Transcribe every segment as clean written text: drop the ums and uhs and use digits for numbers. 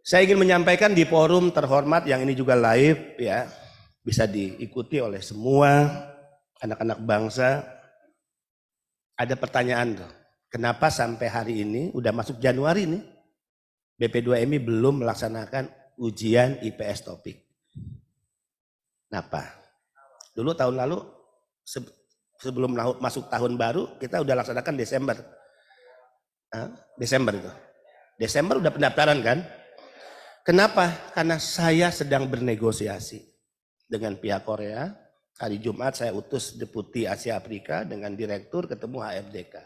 Saya ingin menyampaikan di forum terhormat yang ini juga live ya, bisa diikuti oleh semua anak-anak bangsa. Ada pertanyaan tuh, kenapa sampai hari ini udah masuk Januari nih, BP2MI belum melaksanakan ujian IPS topik? Kenapa? Dulu tahun lalu sebelum masuk tahun baru kita udah laksanakan Desember. Desember itu. Desember udah pendaftaran kan? Kenapa? Karena saya sedang bernegosiasi dengan pihak Korea. Hari Jumat saya utus Deputi Asia Afrika dengan Direktur ketemu HRDK.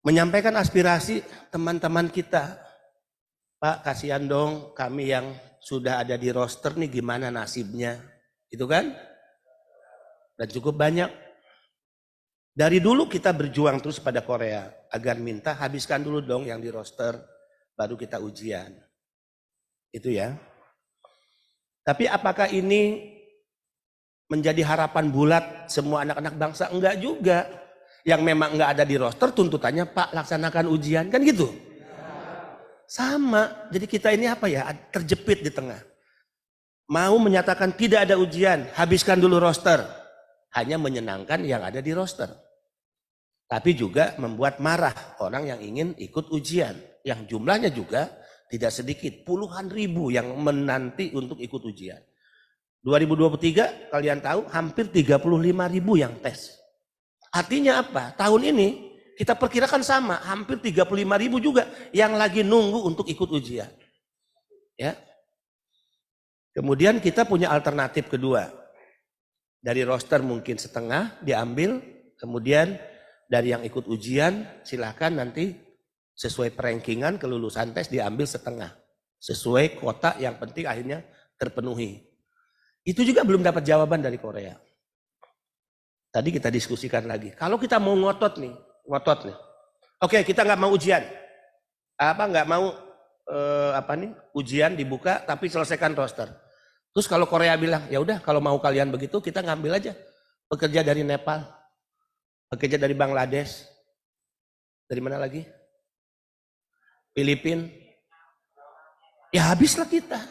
Menyampaikan aspirasi teman-teman kita. Pak, kasihan dong kami yang sudah ada di roster nih gimana nasibnya. Itu kan? Dan cukup banyak. Dari dulu kita berjuang terus pada Korea agar minta habiskan dulu dong yang di roster baru kita ujian. Itu ya. Tapi apakah ini menjadi harapan bulat semua anak-anak bangsa? Enggak juga. Yang memang enggak ada di roster tuntutannya Pak laksanakan ujian kan gitu. Sama. Jadi kita ini apa ya, terjepit di tengah. Mau menyatakan tidak ada ujian, habiskan dulu roster. Hanya menyenangkan yang ada di roster. Tapi juga membuat marah orang yang ingin ikut ujian. Yang jumlahnya juga tidak sedikit, puluhan ribu yang menanti untuk ikut ujian. 2023 kalian tahu hampir 35 ribu yang tes. Artinya apa? Tahun ini kita perkirakan sama, hampir 35 ribu juga yang lagi nunggu untuk ikut ujian. Ya. Kemudian kita punya alternatif kedua. Dari roster mungkin setengah diambil, kemudian dari yang ikut ujian silahkan nanti sesuai perankingan kelulusan tes diambil setengah. Sesuai kuota yang penting akhirnya terpenuhi. Itu juga belum dapat jawaban dari Korea. Tadi kita diskusikan lagi. Kalau kita mau ngotot nih. Oke, kita nggak mau ujian. Nggak mau ujian dibuka tapi selesaikan roster. Terus kalau Korea bilang, ya udah kalau mau kalian begitu kita ngambil aja pekerja dari Nepal, pekerja dari Bangladesh, dari mana lagi? Filipina. Ya habislah kita.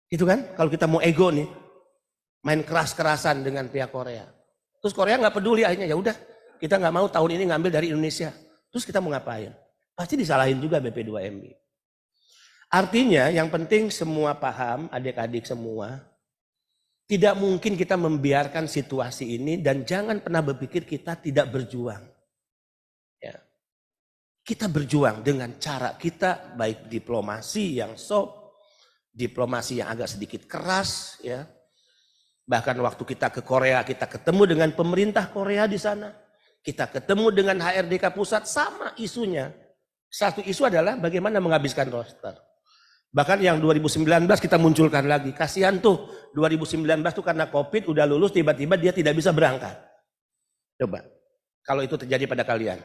Itu kan kalau kita mau ego nih, main keras-kerasan dengan pihak Korea. Terus Korea nggak peduli akhirnya, ya udah kita nggak mau tahun ini ngambil dari Indonesia. Terus kita mau ngapain? Pasti disalahin juga BP2MI. Artinya yang penting semua paham, adik-adik semua, tidak mungkin kita membiarkan situasi ini dan jangan pernah berpikir kita tidak berjuang. Ya. Kita berjuang dengan cara kita, baik diplomasi yang soft, diplomasi yang agak sedikit keras, ya. Bahkan waktu kita ke Korea, kita ketemu dengan pemerintah Korea di sana. Kita ketemu dengan HRDK pusat, sama isunya. Satu isu adalah bagaimana menghabiskan roster. Bahkan yang 2019 kita munculkan lagi. Kasihan tuh 2019 tuh karena COVID udah lulus tiba-tiba dia tidak bisa berangkat. Coba kalau itu terjadi pada kalian.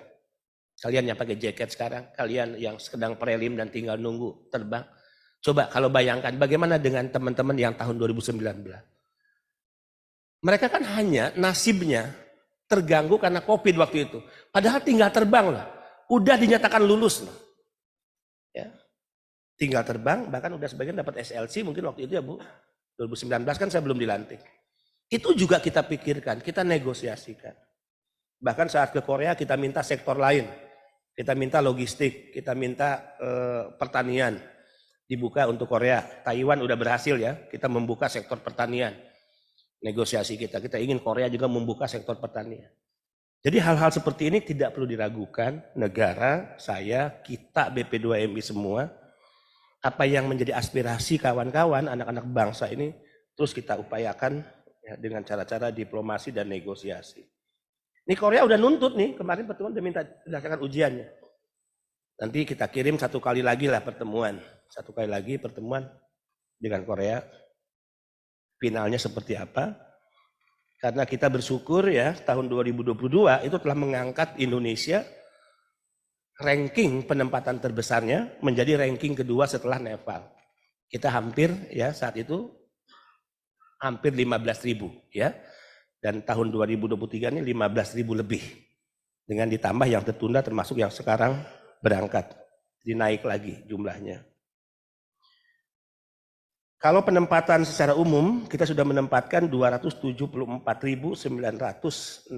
Kalian yang pakai jaket sekarang, kalian yang sedang prelim dan tinggal nunggu terbang. Coba kalau bayangkan bagaimana dengan teman-teman yang tahun 2019. Mereka kan hanya nasibnya terganggu karena COVID waktu itu. Padahal tinggal terbang loh. Udah dinyatakan lulus loh. Ya. Tinggal terbang, bahkan udah sebagian dapat SLC mungkin waktu itu ya Bu. 2019 kan saya belum dilantik. Itu juga kita pikirkan, kita negosiasikan. Bahkan saat ke Korea kita minta sektor lain. Kita minta logistik, kita minta pertanian dibuka untuk Korea. Taiwan udah berhasil ya, kita membuka sektor pertanian. Negosiasi kita ingin Korea juga membuka sektor pertanian. Jadi hal-hal seperti ini tidak perlu diragukan. Negara, saya, kita BP2MI semua. Apa yang menjadi aspirasi kawan-kawan anak-anak bangsa ini terus kita upayakan ya, dengan cara-cara diplomasi dan negosiasi. Ini Korea udah nuntut nih, kemarin pertemuan udah minta berdasarkan ujiannya. Nanti kita kirim satu kali lagi lah pertemuan. Satu kali lagi pertemuan dengan Korea. Finalnya seperti apa? Karena kita bersyukur ya tahun 2022 itu telah mengangkat Indonesia ranking penempatan terbesarnya menjadi ranking kedua setelah Nepal. Kita hampir ya saat itu hampir 15.000 ya. Dan tahun 2023 ini 15.000 lebih. Dengan ditambah yang tertunda termasuk yang sekarang berangkat. dinaik lagi jumlahnya. Kalau penempatan secara umum, kita sudah menempatkan 274.965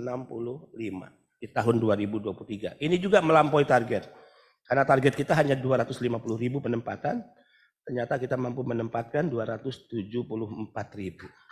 di tahun 2023. Ini juga melampaui target. Karena target kita hanya 250.000 penempatan, ternyata kita mampu menempatkan 274.000.